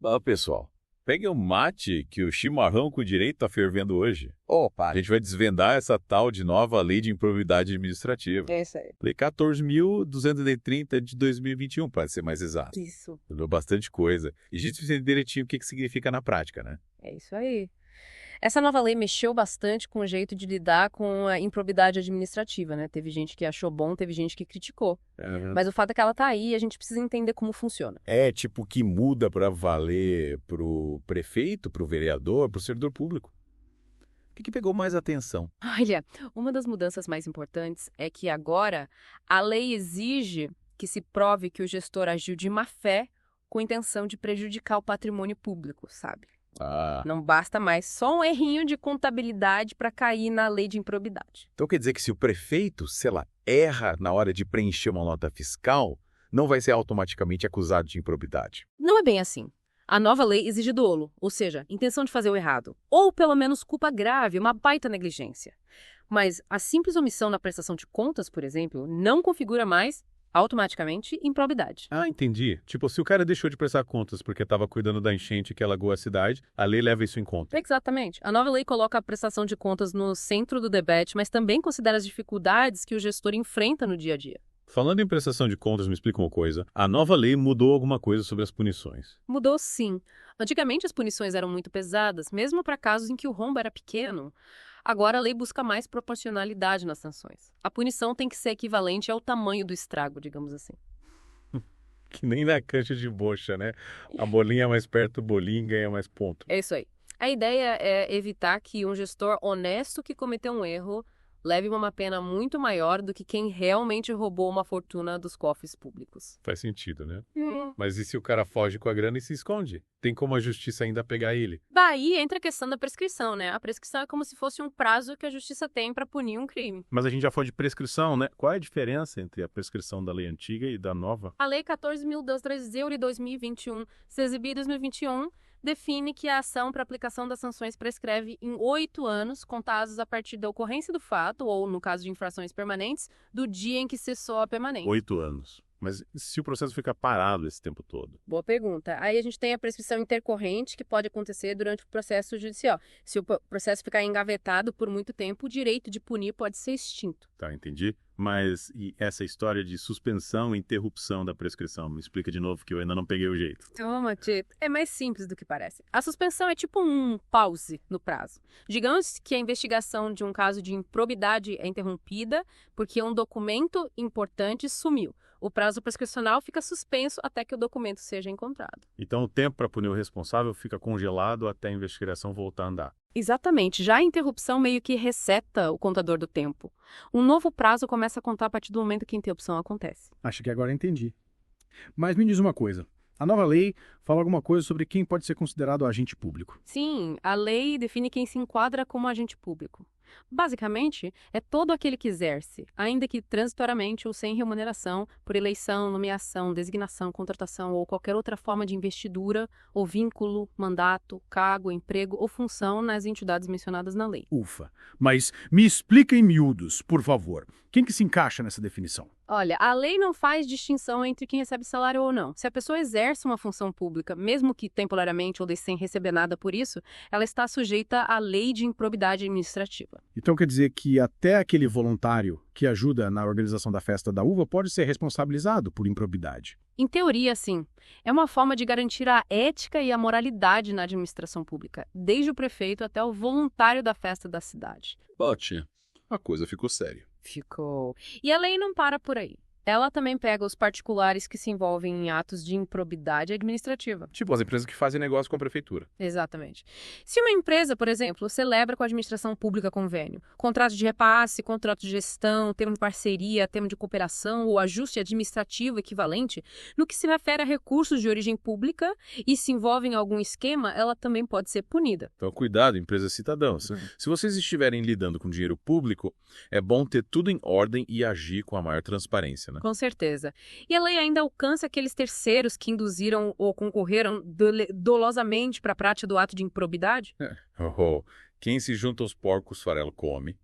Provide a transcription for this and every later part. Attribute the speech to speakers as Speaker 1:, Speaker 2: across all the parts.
Speaker 1: Ah, pessoal, peguem o mate que o chimarrão com direito tá fervendo hoje.
Speaker 2: Opa,
Speaker 1: A gente vai desvendar essa tal de nova lei de improbidade administrativa.
Speaker 3: É isso aí.
Speaker 1: Lei 14.230 de 2021, para ser mais exato.
Speaker 3: Isso.
Speaker 1: Mudou bastante coisa. E a gente precisa entender direitinho o que significa na prática, né?
Speaker 3: É isso aí. Essa nova lei mexeu bastante com o jeito de lidar com a improbidade administrativa, né? Teve gente que achou bom, teve gente que criticou. Mas o fato é que ela tá aí e a gente precisa entender como funciona.
Speaker 1: É tipo que muda para valer pro prefeito, pro vereador, pro servidor público. O que pegou mais atenção?
Speaker 3: Olha, uma das mudanças mais importantes é que agora a lei exige que se prove que o gestor agiu de má fé com intenção de prejudicar o patrimônio público, sabe?
Speaker 1: Ah,
Speaker 3: Não basta mais só um errinho de contabilidade para cair na lei de improbidade.
Speaker 1: então quer dizer que se o prefeito, sei lá, erra na hora de preencher uma nota fiscal, não vai ser automaticamente acusado de improbidade.
Speaker 3: Não é bem assim. A nova lei exige dolo, ou seja, intenção de fazer o errado, ou pelo menos culpa grave, uma baita negligência. Mas a simples omissão na prestação de contas, por exemplo, não configura mais automaticamente improbidade.
Speaker 4: Ah, entendi. Tipo, se o cara deixou de prestar contas porque estava cuidando da enchente que alagou a cidade, a lei leva isso em conta.
Speaker 3: Exatamente. A nova lei coloca a prestação de contas no centro do debate, mas também considera as dificuldades que o gestor enfrenta no dia a dia.
Speaker 4: Falando em prestação de contas, me explica uma coisa. A nova lei mudou alguma coisa sobre as punições.
Speaker 3: Mudou sim. Antigamente as punições eram muito pesadas, mesmo para casos em que o rombo era pequeno. Agora a lei busca mais proporcionalidade nas sanções. A punição tem que ser equivalente ao tamanho do estrago, digamos assim.
Speaker 4: Que nem na cancha de bocha, né? A bolinha é mais perto do bolinho ganha mais ponto.
Speaker 3: É isso aí. A ideia é evitar que um gestor honesto que cometeu um erro leve uma pena muito maior do que quem realmente roubou uma fortuna dos cofres públicos.
Speaker 4: Faz sentido, né? Mas e se o cara foge com a grana e se esconde? Tem como a justiça ainda pegar ele?
Speaker 3: Daí entra a questão da prescrição, né? A prescrição é como se fosse um prazo que a justiça tem para punir um crime.
Speaker 4: Mas a gente já falou de prescrição, né? Qual é a diferença entre a prescrição da lei antiga e da nova?
Speaker 3: A Lei 14.213 de 2021, se exibida em 2021, define que a ação para aplicação das sanções prescreve em 8 anos, contados a partir da ocorrência do fato, ou, no caso de infrações permanentes, do dia em que cessou a permanente.
Speaker 4: 8 anos. Mas se o processo fica parado esse tempo todo?
Speaker 3: Boa pergunta. Aí a gente tem a prescrição intercorrente, que pode acontecer durante o processo judicial. Se o processo ficar engavetado por muito tempo, o direito de punir pode ser extinto.
Speaker 4: Tá, entendi. Mas e essa história de suspensão e interrupção da prescrição? Me explica de novo que eu ainda não peguei o jeito.
Speaker 3: Toma, Tito. É mais simples do que parece. A suspensão é tipo um pause no prazo. Digamos que a investigação de um caso de improbidade é interrompida porque um documento importante sumiu. O prazo prescricional fica suspenso até que o documento seja encontrado.
Speaker 4: Então o tempo para punir o responsável fica congelado até a investigação voltar a andar.
Speaker 3: Exatamente. Já a interrupção meio que reseta o contador do tempo. Um novo prazo começa a contar a partir do momento que a interrupção acontece.
Speaker 2: acho que agora entendi. Mas me diz uma coisa. A nova lei fala alguma coisa sobre quem pode ser considerado agente público.
Speaker 3: Sim, a lei define quem se enquadra como agente público. Basicamente, é todo aquele que exerce, ainda que transitoriamente ou sem remuneração, por eleição, nomeação, designação, contratação ou qualquer outra forma de investidura ou vínculo, mandato, cargo, emprego ou função nas entidades mencionadas na lei.
Speaker 2: Ufa. Mas me explica em miúdos, por favor. Quem que se encaixa nessa definição?
Speaker 3: Olha, a lei não faz distinção entre quem recebe salário ou não. Se a pessoa exerce uma função pública, mesmo que temporariamente ou sem receber nada por isso, ela está sujeita à lei de improbidade administrativa.
Speaker 2: Então quer dizer que até aquele voluntário que ajuda na organização da festa da uva pode ser responsabilizado por improbidade.
Speaker 3: Em teoria, sim. É uma forma de garantir a ética e a moralidade na administração pública, desde o prefeito até o voluntário da festa da cidade.
Speaker 1: Tia, a coisa ficou séria.
Speaker 3: Ficou. E a lei não para por aí. Ela também pega os particulares que se envolvem em atos de improbidade administrativa.
Speaker 4: Tipo as empresas que fazem negócio com a prefeitura.
Speaker 3: Exatamente. Se uma empresa, por exemplo, celebra com a administração pública convênio, contrato de repasse, contrato de gestão, termo de parceria, termo de cooperação ou ajuste administrativo equivalente, no que se refere a recursos de origem pública e se envolve em algum esquema, ela também pode ser punida.
Speaker 4: Então, cuidado, empresas cidadãos. Se vocês estiverem lidando com dinheiro público, é bom ter tudo em ordem e agir com a maior transparência, né?
Speaker 3: Com certeza. E a lei ainda alcança aqueles terceiros que induziram ou concorreram dolosamente para a prática do ato de improbidade?
Speaker 4: Quem se junta aos porcos, farelo come.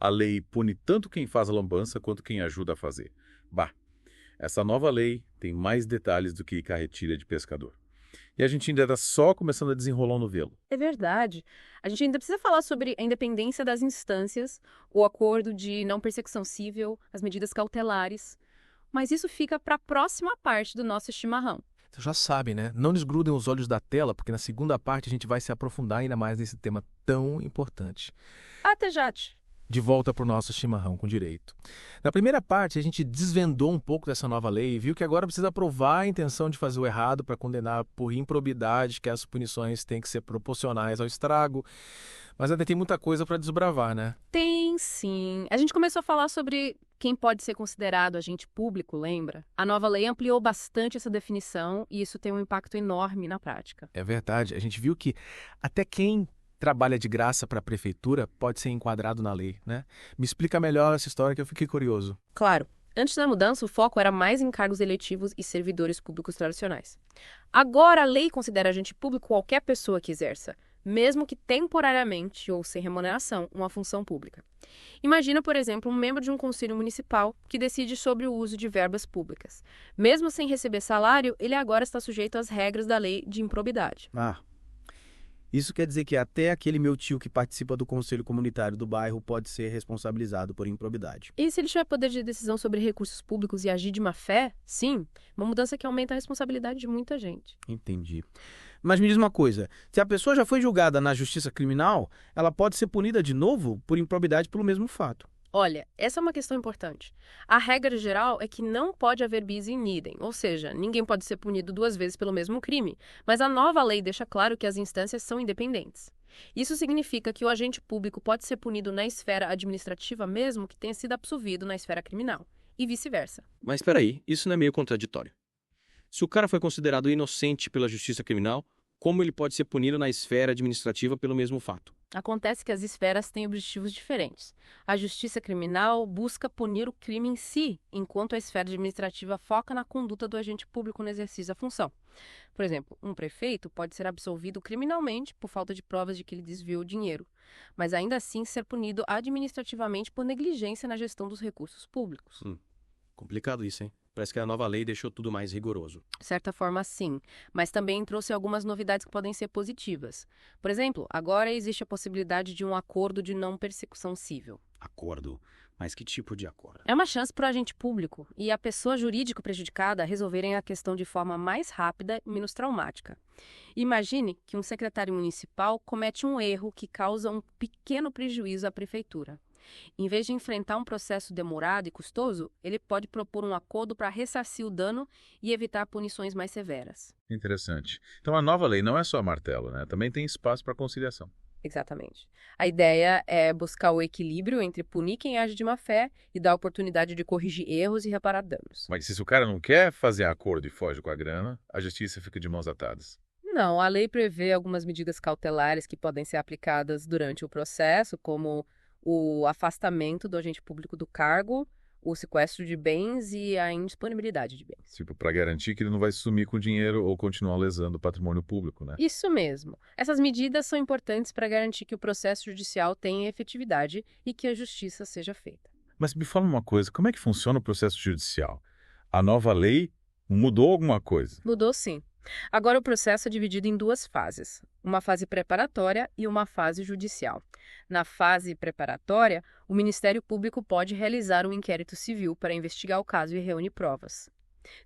Speaker 4: A lei pune tanto quem faz a lambança quanto quem ajuda a fazer. Bah, essa nova lei tem mais detalhes do que carretilha de pescador. E a gente ainda está só começando a desenrolar o novelo.
Speaker 3: É verdade. A gente ainda precisa falar sobre a independência das instâncias, o acordo de não persecução civil, as medidas cautelares. Mas isso fica para a próxima parte do nosso chimarrão.
Speaker 5: Você já sabe, né? Não desgrudem os olhos da tela, porque na segunda parte a gente vai se aprofundar ainda mais nesse tema tão importante.
Speaker 3: Até já.
Speaker 5: De volta para o nosso chimarrão com direito. Na primeira parte, a gente desvendou um pouco dessa nova lei e viu que agora precisa provar a intenção de fazer o errado para condenar por improbidade, que as punições têm que ser proporcionais ao estrago. Mas ainda tem muita coisa para desbravar, né?
Speaker 3: Tem sim. A gente começou a falar sobre quem pode ser considerado agente público, lembra? A nova lei ampliou bastante essa definição e isso tem um impacto enorme na prática.
Speaker 5: É verdade. A gente viu que até quem trabalha de graça para a prefeitura pode ser enquadrado na lei, né? Me explica melhor essa história que eu fiquei curioso.
Speaker 3: Claro, antes da mudança o foco era mais em cargos eletivos e servidores públicos tradicionais. Agora a lei considera agente público qualquer pessoa que exerça, mesmo que temporariamente ou sem remuneração, uma função pública. Imagina, por exemplo, um membro de um conselho municipal que decide sobre o uso de verbas públicas. Mesmo sem receber salário, ele agora está sujeito às regras da lei de improbidade.
Speaker 6: Isso quer dizer que até aquele meu tio que participa do conselho comunitário do bairro pode ser responsabilizado por improbidade.
Speaker 3: E se ele tiver poder de decisão sobre recursos públicos e agir de má fé, sim, uma mudança que aumenta a responsabilidade de muita gente.
Speaker 6: Entendi. Mas me diz uma coisa, se a pessoa já foi julgada na justiça criminal, ela pode ser punida de novo por improbidade pelo mesmo fato.
Speaker 3: Olha, essa é uma questão importante. A regra geral é que não pode haver bis in idem, ou seja, ninguém pode ser punido duas vezes pelo mesmo crime, mas a nova lei deixa claro que as instâncias são independentes. Isso significa que o agente público pode ser punido na esfera administrativa mesmo que tenha sido absolvido na esfera criminal, e vice-versa.
Speaker 7: Mas espera aí, isso não é meio contraditório? Se o cara foi considerado inocente pela justiça criminal, como ele pode ser punido na esfera administrativa pelo mesmo fato?
Speaker 3: Acontece que as esferas têm objetivos diferentes. A justiça criminal busca punir o crime em si, enquanto a esfera administrativa foca na conduta do agente público no exercício da função. Por exemplo, um prefeito pode ser absolvido criminalmente por falta de provas de que ele desviou dinheiro, mas ainda assim ser punido administrativamente por negligência na gestão dos recursos públicos.
Speaker 7: Complicado isso, hein? Parece que a nova lei deixou tudo mais rigoroso.
Speaker 3: De certa forma, sim, mas também trouxe algumas novidades que podem ser positivas. Por exemplo, agora existe a possibilidade de um acordo de não persecução civil.
Speaker 7: Acordo? Mas que tipo de acordo?
Speaker 3: É uma chance para o agente público e a pessoa jurídica prejudicada resolverem a questão de forma mais rápida e menos traumática. Imagine que um secretário municipal comete um erro que causa um pequeno prejuízo à prefeitura. Em vez de enfrentar um processo demorado e custoso, ele pode propor um acordo para ressarcir o dano e evitar punições mais severas.
Speaker 4: Interessante. Então a nova lei não é só martelo, né? Também tem espaço para conciliação.
Speaker 3: Exatamente. A ideia é buscar o equilíbrio entre punir quem age de má fé e dar a oportunidade de corrigir erros e reparar danos.
Speaker 4: Mas se o cara não quer fazer acordo e foge com a grana, a justiça fica de mãos atadas.
Speaker 3: Não, a lei prevê algumas medidas cautelares que podem ser aplicadas durante o processo, como o afastamento do agente público do cargo, o sequestro de bens e a indisponibilidade de bens.
Speaker 4: Tipo, para garantir que ele não vai sumir com o dinheiro ou continuar lesando o patrimônio público, né?
Speaker 3: Isso mesmo. Essas medidas são importantes para garantir que o processo judicial tenha efetividade e que a justiça seja feita.
Speaker 4: Mas me fala uma coisa, como é que funciona o processo judicial? A nova lei mudou alguma coisa?
Speaker 3: Mudou sim. Agora o processo é dividido em duas fases, uma fase preparatória e uma fase judicial. Na fase preparatória, o Ministério Público pode realizar um inquérito civil para investigar o caso e reunir provas.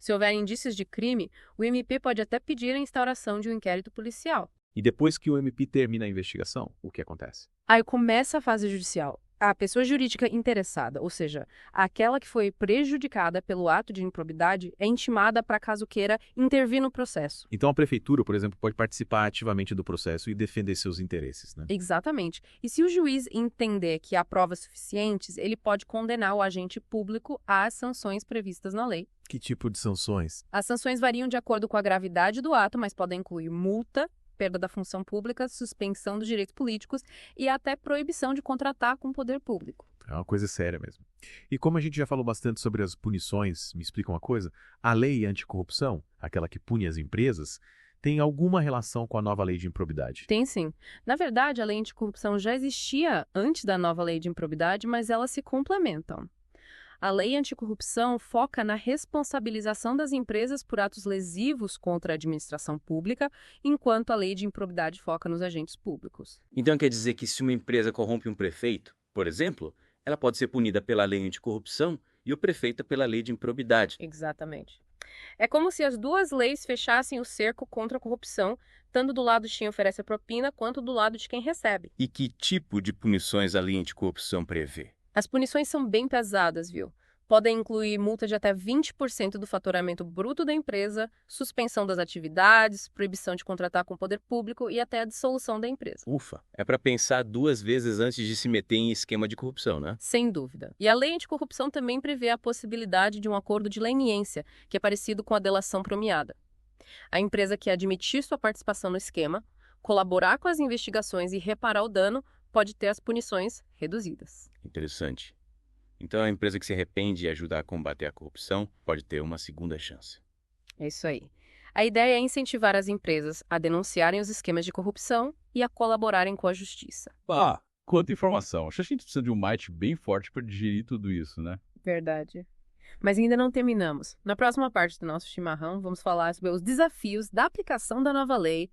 Speaker 3: Se houver indícios de crime, o MP pode até pedir a instauração de um inquérito policial.
Speaker 7: E depois que o MP termina a investigação, o que acontece?
Speaker 3: Aí começa a fase judicial. A pessoa jurídica interessada, ou seja, aquela que foi prejudicada pelo ato de improbidade, é intimada para caso queira intervir no processo.
Speaker 7: Então a prefeitura, por exemplo, pode participar ativamente do processo e defender seus interesses, né?
Speaker 3: Exatamente. E se o juiz entender que há provas suficientes, ele pode condenar o agente público às sanções previstas na lei.
Speaker 5: Que tipo de sanções?
Speaker 3: As sanções variam de acordo com a gravidade do ato, mas podem incluir multa, perda da função pública, suspensão dos direitos políticos e até proibição de contratar com o poder público.
Speaker 5: É uma coisa séria mesmo. E como a gente já falou bastante sobre as punições, me explica uma coisa, a lei anticorrupção, aquela que pune as empresas, tem alguma relação com a nova lei de improbidade?
Speaker 3: Tem sim. Na verdade, a lei anticorrupção já existia antes da nova lei de improbidade, mas elas se complementam. A lei anticorrupção foca na responsabilização das empresas por atos lesivos contra a administração pública, enquanto a lei de improbidade foca nos agentes públicos.
Speaker 7: Então quer dizer que se uma empresa corrompe um prefeito, por exemplo, ela pode ser punida pela lei anticorrupção e o prefeito pela lei de improbidade.
Speaker 3: Exatamente. É como se as duas leis fechassem o cerco contra a corrupção, tanto do lado de quem oferece a propina, quanto do lado de quem recebe.
Speaker 7: E que tipo de punições a lei anticorrupção prevê?
Speaker 3: As punições são bem pesadas, viu? Podem incluir multa de até 20% do faturamento bruto da empresa, suspensão das atividades, proibição de contratar com o poder público e até a dissolução da empresa.
Speaker 7: Ufa, é para pensar 2 vezes antes de se meter em esquema de corrupção, né?
Speaker 3: Sem dúvida. E a lei anticorrupção também prevê a possibilidade de um acordo de leniência, que é parecido com a delação premiada. A empresa que admitir sua participação no esquema, colaborar com as investigações e reparar o dano, pode ter as punições reduzidas.
Speaker 7: Interessante. Então a empresa que se arrepende e ajuda a combater a corrupção pode ter uma segunda chance.
Speaker 3: É isso aí. A ideia é incentivar as empresas a denunciarem os esquemas de corrupção e a colaborarem com a justiça.
Speaker 1: Ah, quanta informação. Acho que a gente precisa de um Might bem forte para digerir tudo isso, né?
Speaker 3: Verdade. Mas ainda não terminamos. Na próxima parte do nosso chimarrão, vamos falar sobre os desafios da aplicação da nova lei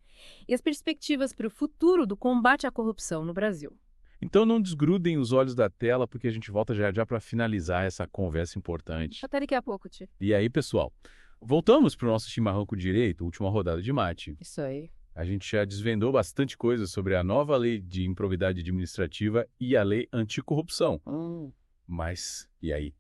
Speaker 3: e as perspectivas para o futuro do combate à corrupção no Brasil.
Speaker 1: Então não desgrudem os olhos da tela, porque a gente volta já para finalizar essa conversa importante.
Speaker 3: Até daqui a pouco, Ti.
Speaker 1: E aí, pessoal, voltamos para o nosso chimarrão com direito, última rodada de mate.
Speaker 3: Isso aí.
Speaker 1: A gente já desvendou bastante coisa sobre a nova lei de improbidade administrativa e a lei anticorrupção. Mas, e aí?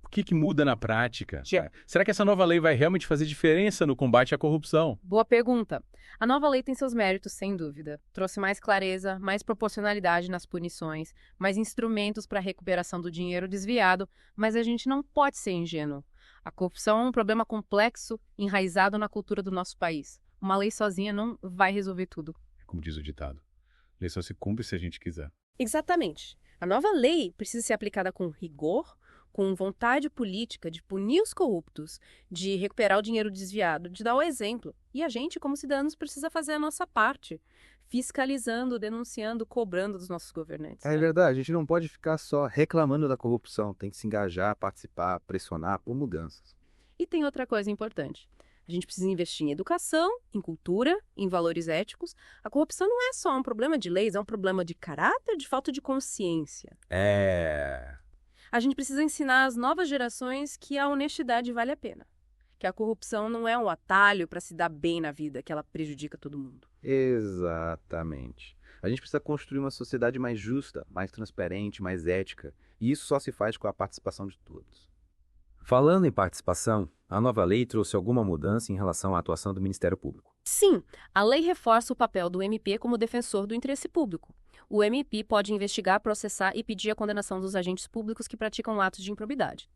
Speaker 1: O que muda na prática? Será que essa nova lei vai realmente fazer diferença no combate à corrupção?
Speaker 3: Boa pergunta. A nova lei tem seus méritos, sem dúvida. Trouxe mais clareza, mais proporcionalidade nas punições, mais instrumentos para a recuperação do dinheiro desviado, mas a gente não pode ser ingênuo. A corrupção é um problema complexo, enraizado na cultura do nosso país. Uma lei sozinha não vai resolver tudo.
Speaker 1: Como diz o ditado, lei só se cumpre se a gente quiser.
Speaker 3: Exatamente. A nova lei precisa ser aplicada com rigor, com vontade política de punir os corruptos, de recuperar o dinheiro desviado, de dar o exemplo. E a gente, como cidadãos, precisa fazer a nossa parte, fiscalizando, denunciando, cobrando dos nossos governantes.
Speaker 8: É verdade, a gente não pode ficar só reclamando da corrupção, tem que se engajar, participar, pressionar por mudanças.
Speaker 3: E tem outra coisa importante. A gente precisa investir em educação, em cultura, em valores éticos. A corrupção não é só um problema de leis, é um problema de caráter, de falta de consciência. A gente precisa ensinar às novas gerações que a honestidade vale a pena. Que a corrupção não é um atalho para se dar bem na vida, que ela prejudica todo mundo.
Speaker 8: Exatamente. A gente precisa construir uma sociedade mais justa, mais transparente, mais ética. E isso só se faz com a participação de todos.
Speaker 9: Falando em participação, a nova lei trouxe alguma mudança em relação à atuação do Ministério Público.
Speaker 3: Sim, a lei reforça o papel do MP como defensor do interesse público. O MP pode investigar, processar e pedir a condenação dos agentes públicos que praticam atos de improbidade.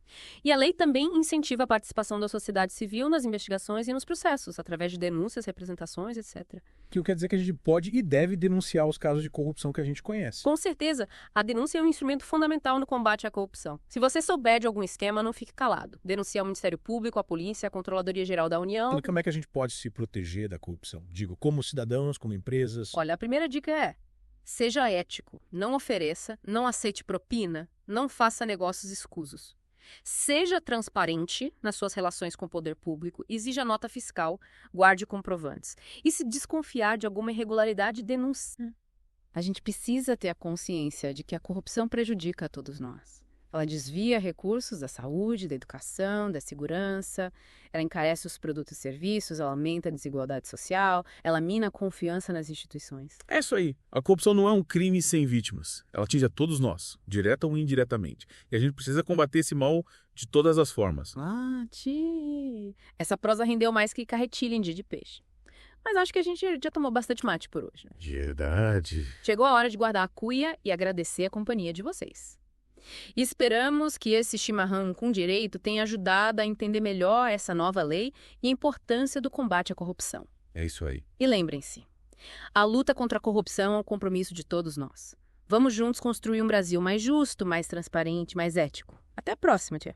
Speaker 3: E a lei também incentiva a participação da sociedade civil nas investigações e nos processos, através de denúncias, representações, etc.
Speaker 2: Que quer dizer que a gente pode e deve denunciar os casos de corrupção que a gente conhece.
Speaker 3: Com certeza, a denúncia é um instrumento fundamental no combate à corrupção. Se você souber de algum esquema, não fique calado. Denuncie ao Ministério Público, à polícia, à Controladoria Geral da União.
Speaker 2: E como é que a gente pode se proteger da corrupção? Digo, como cidadãos, como empresas.
Speaker 3: Olha, a primeira dica é: seja ético, não ofereça, não aceite propina, não faça negócios escusos. Seja transparente nas suas relações com o poder público, exija nota fiscal, guarde comprovantes. E se desconfiar de alguma irregularidade, denuncie. A gente precisa ter a consciência de que a corrupção prejudica a todos nós. Ela desvia recursos da saúde, da educação, da segurança, ela encarece os produtos e serviços, ela aumenta a desigualdade social, ela mina a confiança nas instituições.
Speaker 2: É isso aí. A corrupção não é um crime sem vítimas. Ela atinge a todos nós, direta ou indiretamente. E a gente precisa combater esse mal de todas as formas.
Speaker 3: Essa prosa rendeu mais que carretilha em dia de peixe. Mas acho que a gente já tomou bastante mate por hoje, né?
Speaker 2: Verdade.
Speaker 3: Chegou a hora de guardar a cuia e agradecer a companhia de vocês. E esperamos que esse chimarrão com direito tenha ajudado a entender melhor essa nova lei e a importância do combate à corrupção.
Speaker 1: É isso aí.
Speaker 3: E lembrem-se, a luta contra a corrupção é um compromisso de todos nós. Vamos juntos construir um Brasil mais justo, mais transparente, mais ético. Até a próxima, tia.